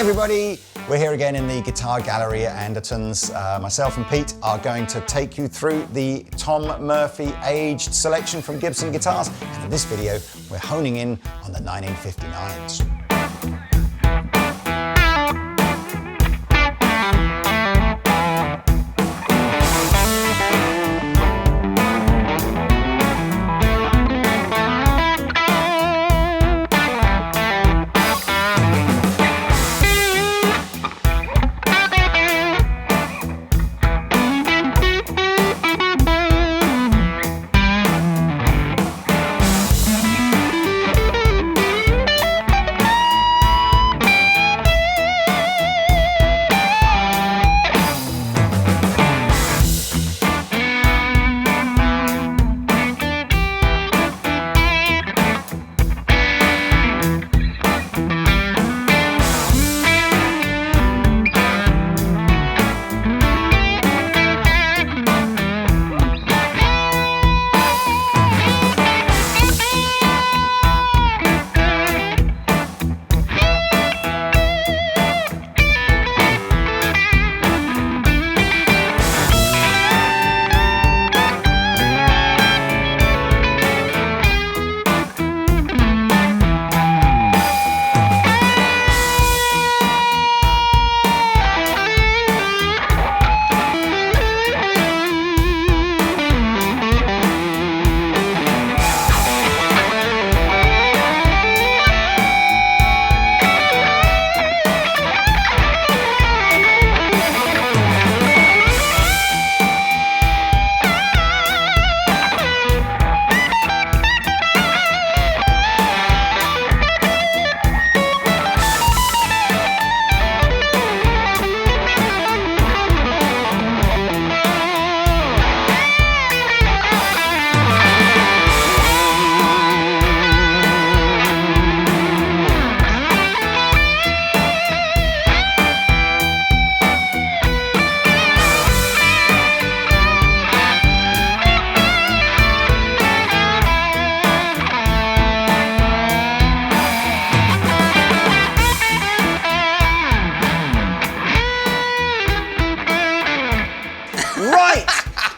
everybody, we're here again in the guitar gallery at Andertons. Myself and Pete are going to take you through the Tom Murphy aged selection from Gibson guitars, and in this video we're honing in on the 1959s.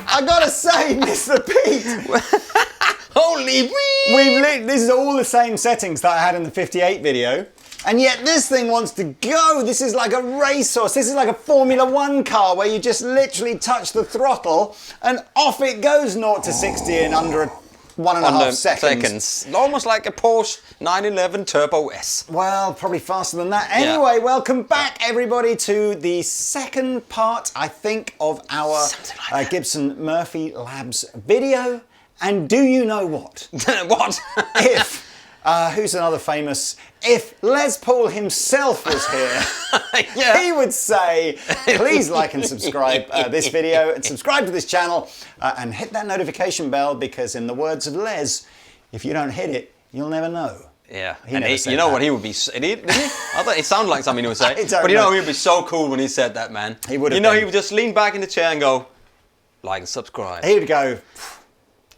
I gotta say, Mr. Pete, holy this is all the same settings that I had in the 58 video, and yet this thing wants to go. This is like a racehorse. This is like a Formula 1 car where you just literally touch the throttle and off it goes 0 to 60 in under 1.5 seconds. Almost like a Porsche 911 Turbo S. Well, probably faster than that. Anyway, welcome back everybody to the second part, I think, of our Gibson Murphy Labs video. And do you know what? What? Who's another famous? If Les Paul himself was here, he would say, please like and subscribe this video and subscribe to this channel and hit that notification bell, because in the words of Les, if you don't hit it, you'll never know. Yeah, you know what he would be, didn't he? I thought it sounded like something he would say. But you know, he would be so cool when he said that, man. He would have. You know, he would just lean back in the chair and go, like and subscribe. He would go,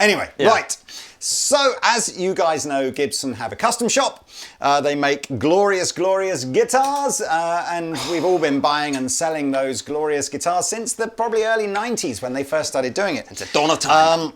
anyway, right. So, as you guys know, Gibson have a custom shop. They make glorious, glorious guitars, and we've all been buying and selling those glorious guitars since the probably early 90s when they first started doing it. It's a dawn of time.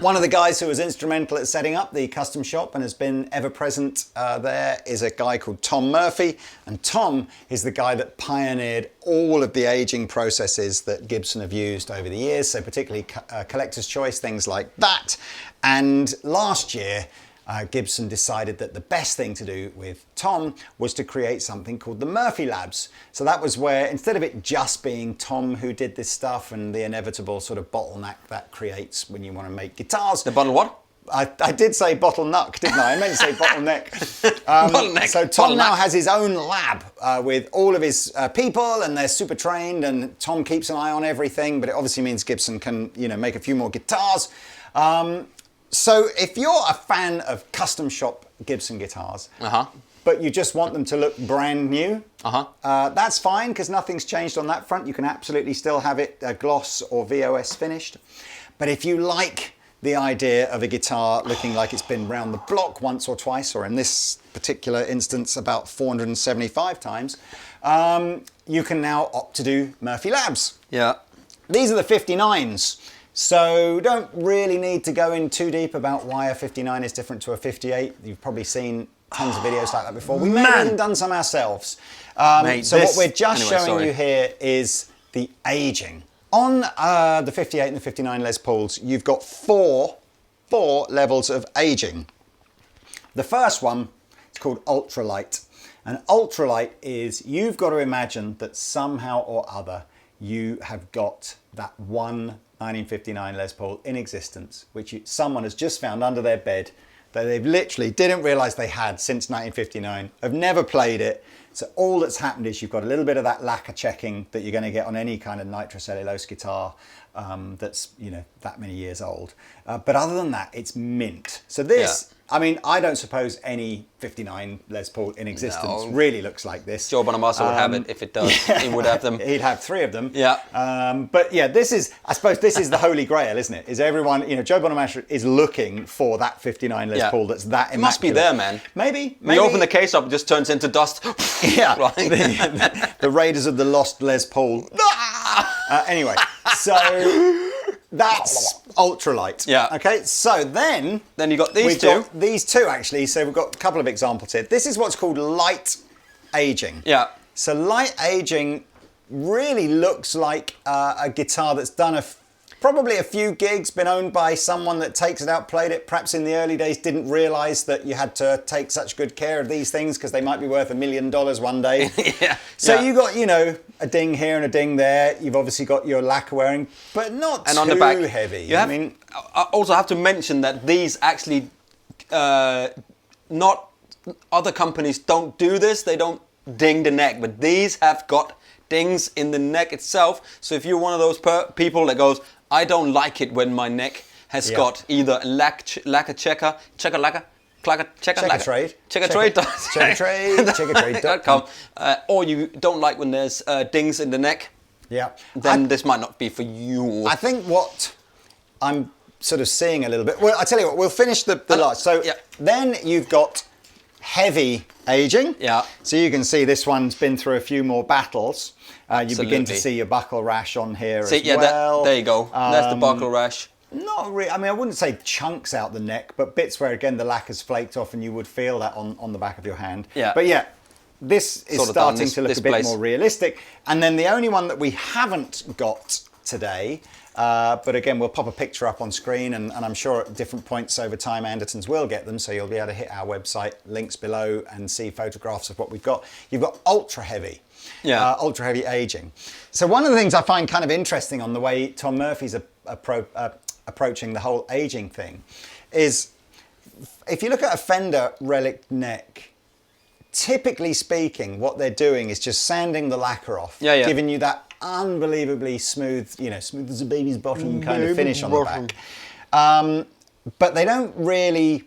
One of the guys who was instrumental at setting up the custom shop and has been ever present there is a guy called Tom Murphy, and Tom is the guy that pioneered all of the aging processes that Gibson have used over the years, so particularly collector's choice, things like that. And last year, Gibson decided that the best thing to do with Tom was to create something called the Murphy Labs. So that was where, instead of it just being Tom who did this stuff and the inevitable sort of bottleneck that creates when you want to make guitars. The bottle what? I did say bottleneck, didn't I? I meant to say bottleneck. Bottleneck. So Tom now has his own lab with all of his people, and they're super trained, and Tom keeps an eye on everything, but it obviously means Gibson can, you know, make a few more guitars. So if you're a fan of custom shop Gibson guitars, but you just want them to look brand new, that's fine, because nothing's changed on that front. You can absolutely still have it gloss or VOS finished. But if you like the idea of a guitar looking like it's been round the block once or twice, or in this particular instance, about 475 times, you can now opt to do Murphy Labs. Yeah. These are the 59s. So don't really need to go in too deep about why a 59 is different to a 58. You've probably seen tons of videos like that before. We may have even done some ourselves. Mate, so what we're just showing you here is the aging. On the 58 and the 59 Les Pauls, you've got four levels of aging. The first one is called ultralight. And ultralight is, you've got to imagine that somehow or other you have got that one 1959 Les Paul in existence, which someone has just found under their bed that they've literally didn't realise they had since 1959, have never played it. So all that's happened is you've got a little bit of that lacquer checking that you're going to get on any kind of nitrocellulose guitar that's, you know, that many years old. But other than that, it's mint. So this, I mean, I don't suppose any 59 Les Paul in existence really looks like this. Joe Bonamassa would have it if it does. He would have them. He'd have 3 of them. Yeah. But yeah, this is, I suppose this is the holy grail, isn't it? Is everyone, you know, Joe Bonamassa is looking for that 59 Les Paul that's that immaculate. It must be there, man. Maybe. You open the case up, it just turns into dust. Yeah. The Raiders of the Lost Les Paul. Anyway, so that's ultralight. Yeah. Okay, so then you got these two. Got these two actually. So we've got a couple of examples here. This is what's called light aging. Yeah. So light aging really looks like a guitar that's done probably a few gigs, been owned by someone that takes it out, played it, perhaps in the early days didn't realise that you had to take such good care of these things because they might be worth $1 million one day. So you got, you know, a ding here and a ding there. You've obviously got your lacquer wearing, but not too on the back, heavy. I also have to mention that these actually, not other companies don't do this. They don't ding the neck, but these have got dings in the neck itself. So if you're one of those people that goes, I don't like it when my neck has got either a lacquer checker, or you don't like when there's dings in the neck, then this might not be for you. I think what I'm sort of seeing a little bit, well, I tell you what, we'll finish the last. So then you've got heavy aging. So you can see this one's been through a few more battles. You begin to see your buckle rash on here as well. There you go. That's the buckle rash. Not really. I mean, I wouldn't say chunks out the neck, but bits where, again, the lacquer's flaked off and you would feel that on the back of your hand. But yeah, this is starting to look a bit more realistic. And then the only one that we haven't got today, but again, we'll pop a picture up on screen, and I'm sure at different points over time, Andertons will get them, so you'll be able to hit our website links below and see photographs of what we've got. You've got ultra heavy. Ultra heavy aging. So one of the things I find kind of interesting on the way Tom Murphy's approaching the whole aging thing is, if you look at a Fender Relic neck, typically speaking, what they're doing is just sanding the lacquer off, giving you that unbelievably smooth, you know, smooth as a baby's bottom kind of finish on the back. But they don't really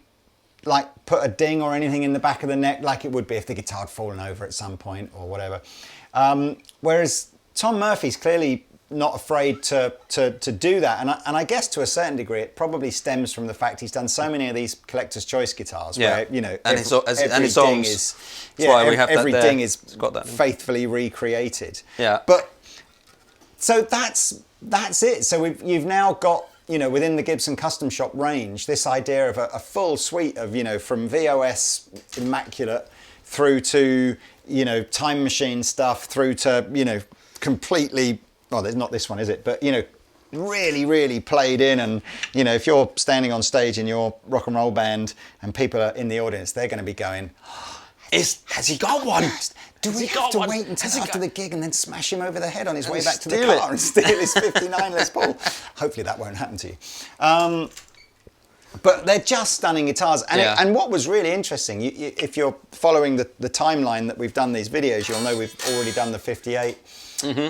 like put a ding or anything in the back of the neck like it would be if the guitar had fallen over at some point or whatever. Whereas Tom Murphy's clearly not afraid to do that, and I guess to a certain degree it probably stems from the fact he's done so many of these collector's choice guitars where, you know, every ding is faithfully recreated. But so that's it. So you've now got, you know, within the Gibson Custom Shop range, this idea of a full suite of, you know, from VOS immaculate through to, you know, Time Machine stuff, through to, you know, completely, well, there's not this one, is it? But, you know, really, really played in, and, you know, if you're standing on stage in your rock and roll band and people are in the audience, they're going to be going, has he got one? Do we have to wait until after the gig and then smash him over the head on his way back to the car and steal his 59 Les Paul? Hopefully that won't happen to you. But they're just stunning guitars. And what was really interesting, if you're following the timeline that we've done these videos, you'll know we've already done the 58.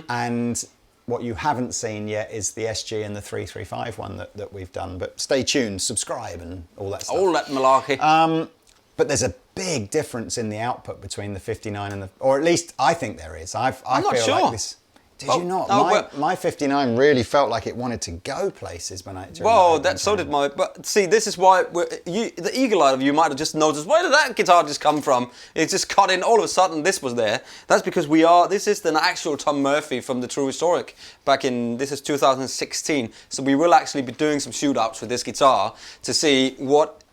And what you haven't seen yet is the SG and the 335 one that we've done. But stay tuned, subscribe and all that stuff. All that malarkey. But there's a big difference in the output between the 59 and the, or at least I think there is. I feel like this. Did you not? My 59 really felt like it wanted to go places when I. So did my. But see, this is why the eagle-eyed of you might have just noticed. Where did that guitar just come from? It's just cut in. All of a sudden, this was there. That's because This is the actual Tom Murphy from the True Historic. This is 2016. So we will actually be doing some shootouts with this guitar to see what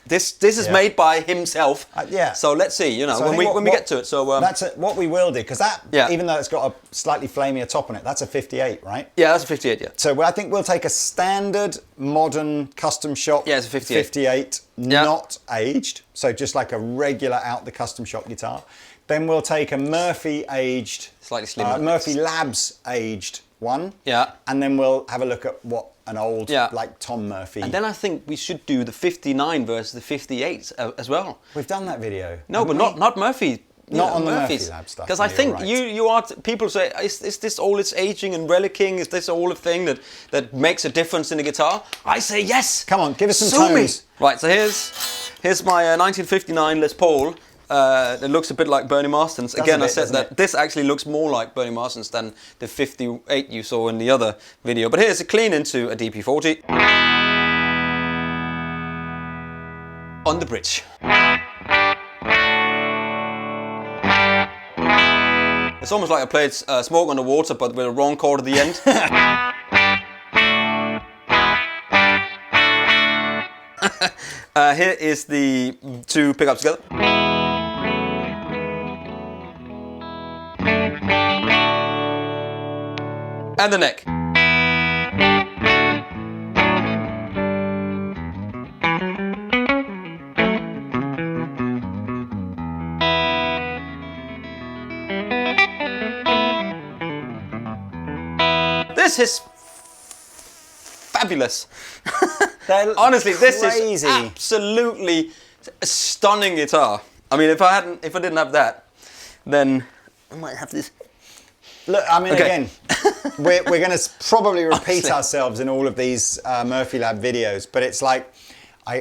This is made by himself. So let's see, when we get to it. So what we will do, because even though it's got a slightly flamier top on it, that's a 58, right? Yeah, that's a 58. Yeah. So I think we'll take a standard modern custom shop. Yeah, it's a 58. 58, not aged. So just like a regular out the custom shop guitar. Then we'll take a Murphy aged, slightly slimmer, Murphy Labs aged one. Yeah. And then we'll have a look at what an old, like Tom Murphy. And then I think we should do the 59 versus the 58 as well. We've done that video. No, but not Murphy. Not on the Murphy Lab stuff. Because I think you are. People say, is this all its aging and relicking? Is this all a thing that makes a difference in the guitar? I say yes. Come on, give us some tones. Right. So here's my 1959 Les Paul. It looks a bit like Bernie Marston's. Again, I said that this actually looks more like Bernie Marston's than the 58 you saw in the other video. But here's a clean into a DP40 on the bridge. It's almost like I played Smoke on the Water, but with a wrong chord at the end. Here is the two pickups together. And the neck. This is fabulous. Honestly, this is absolutely a stunning guitar. I mean, if I didn't have that, then I might have this. Look, I mean, again, we're going to probably repeat ourselves in all of these Murphy Lab videos, but it's like,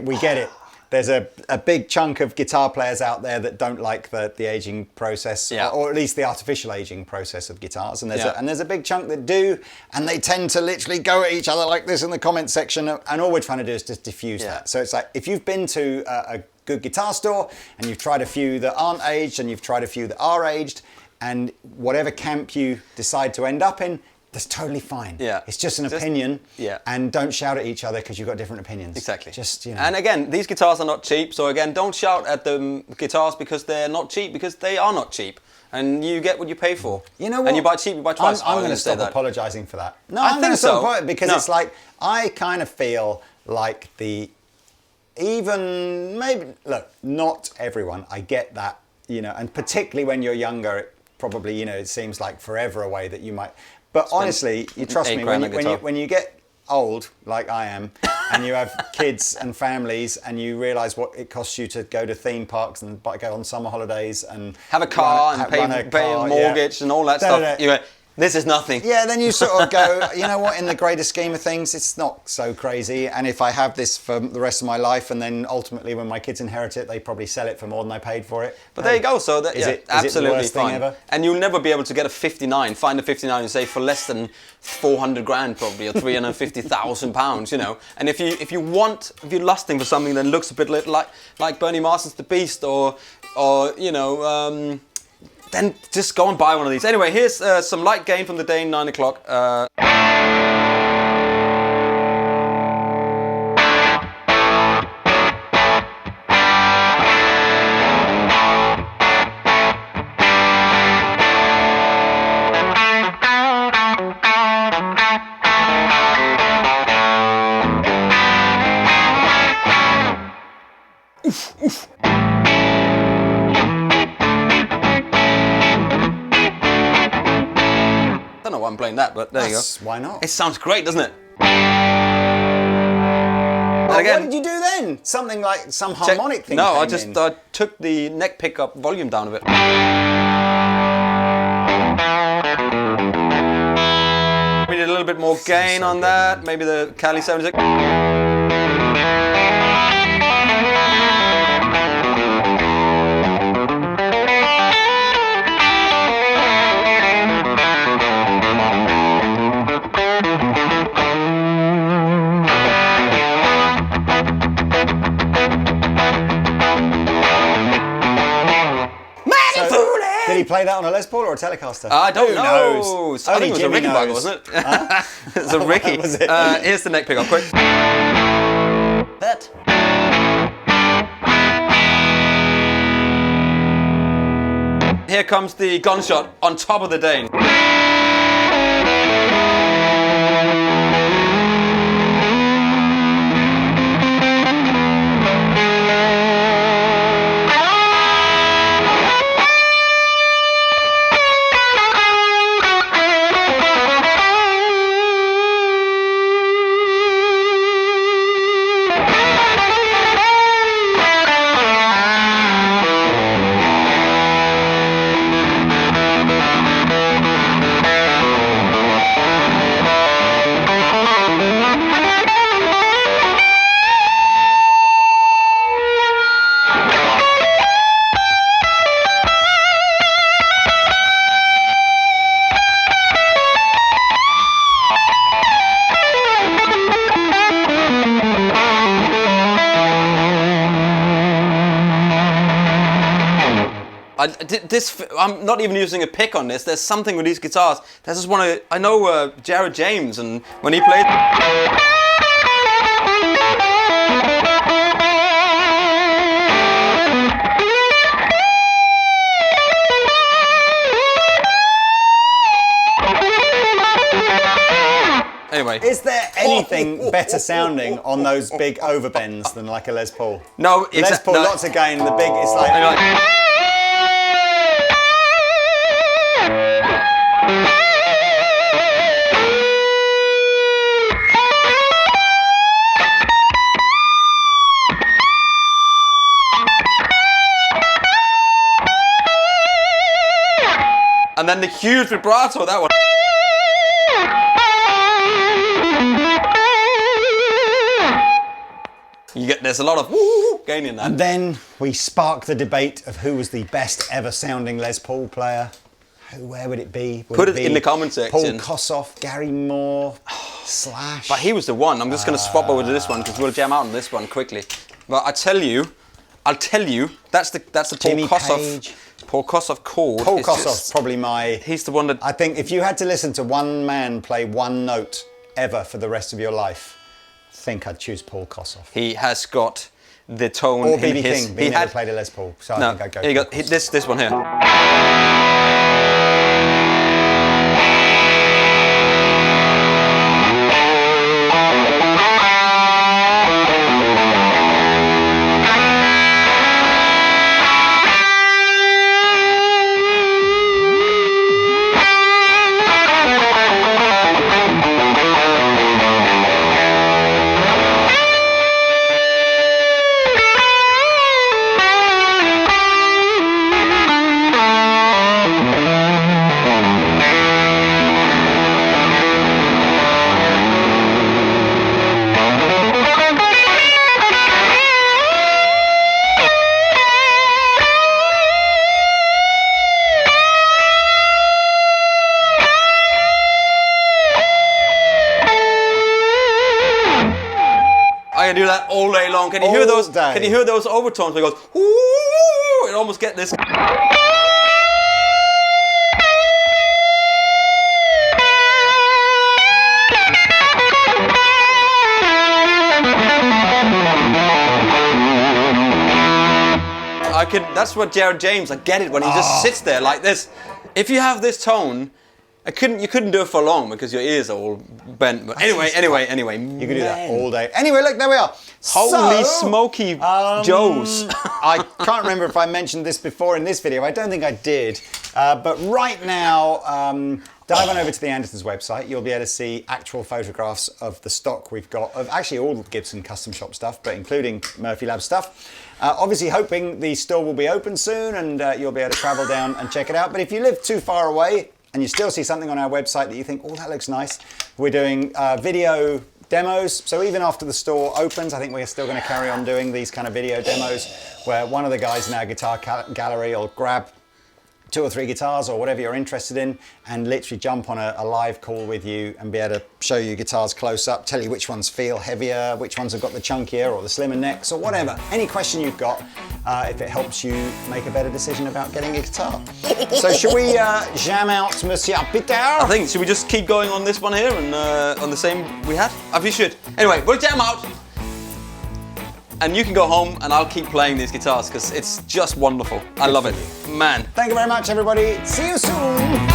we get it. There's a big chunk of guitar players out there that don't like the aging process, or at least the artificial aging process of guitars, and there's a big chunk that do, and they tend to literally go at each other like this in the comment section, and all we're trying to do is just diffuse that. So it's like, if you've been to a good guitar store, and you've tried a few that aren't aged, and you've tried a few that are aged, and whatever camp you decide to end up in, that's totally fine. Yeah. It's just an opinion. Yeah. And don't shout at each other because you've got different opinions. Exactly. Just, And again, these guitars are not cheap. So again, don't shout at the guitars because they're not cheap, because they are not cheap. And you get what you pay for. You know what? And you buy cheap, you buy twice. I'm going to stop apologising for that. No, I think so. Because it's like, I kind of feel like look, not everyone, I get that, and particularly when you're younger, it probably, it seems like forever away that you might. But honestly, you trust me, when you get old, like I am, and you have kids and families, and you realise what it costs you to go to theme parks and go on summer holidays and have a car and pay a mortgage and all that stuff. This is nothing. Yeah, then you sort of go, you know what, in the greater scheme of things, it's not so crazy. And if I have this for the rest of my life, and then ultimately when my kids inherit it, they probably sell it for more than I paid for it. But there you go. So is it absolutely the worst fine. thing ever? And you'll never be able to get a 59, find a 59 and say for less than 400 grand probably, or 350,000 pounds, And if you're lusting for something that looks a bit like Bernie Marston's The Beast, or then just go and buy one of these. Anyway, here's some light gain from the Dane 9 o'clock. Oof. I don't know why I'm playing that, but there you go. Why not? It sounds great, doesn't it? Well, again, what did you do then? Something like some harmonic thing? No, I took the neck pickup volume down a bit. We did a little bit more gain on that. Maybe the Cali 76. he play that on a Les Paul or a Telecaster? I don't Who know. knows? I think it was a Jimmy Rickenbacker, knows. wasn't it? It's a Ricky. Was it? Here's the neck pickup, quick. That. Here comes the gunshot on top of the Dane. I'm not even using a pick on this. There's something with these guitars. There's just one. I know Jared James, and when he played. Anyway. Is there anything better sounding on those big overbends than like a Les Paul? No, Les Paul, no. lots of gain. The big, it's like. And then the huge vibrato, that one. There's a lot of woo gain in that. And then we spark the debate of who was the best ever sounding Les Paul player. Where would it be? Put it in the comment section. Paul Kossoff, Gary Moore, Slash. But he was the one. I'm just going to swap over to this one because we'll jam out on this one quickly. But I'll tell you, that's the Paul Kossoff. Paul Kossoff chord. Paul Kossoff's probably my. He's the one that. I think if you had to listen to one man play one note ever for the rest of your life, I think I'd choose Paul Kossoff. He has got the tone. Or B.B. his, King. He never played a Les Paul, so no, I think I'd go. Here you go. This one here. I can do that all day long. Can you hear those? Can you hear those overtones? Where it goes, ooh, it almost get this. That's what Jared James. I get it when he just sits there like this. If you have this tone. You couldn't do it for long because your ears are all bent. But anyway. You could do that all day. Anyway, look, there we are. Holy smoky Joes. I can't remember if I mentioned this before in this video. I don't think I did. But right now, dive on over to the Andertons website. You'll be able to see actual photographs of the stock we've got, of actually all Gibson custom shop stuff, but including Murphy Lab stuff. Obviously hoping the store will be open soon and you'll be able to travel down and check it out. But if you live too far away, and you still see something on our website that you think, oh, that looks nice, we're doing video demos. So even after the store opens, I think we're still going to carry on doing these kind of video demos where one of the guys in our guitar gallery will grab 2 or 3 guitars or whatever you're interested in and literally jump on a live call with you and be able to show you guitars close up, tell you which ones feel heavier, which ones have got the chunkier or the slimmer necks or whatever. Any question you've got, if it helps you make a better decision about getting a guitar. So should we jam out Monsieur Peter? I think, should we just keep going on this one here and on the same we had? I think we should. Anyway, we'll jam out. And you can go home and I'll keep playing these guitars because it's just wonderful. I love it. Man. Thank you very much, everybody. See you soon.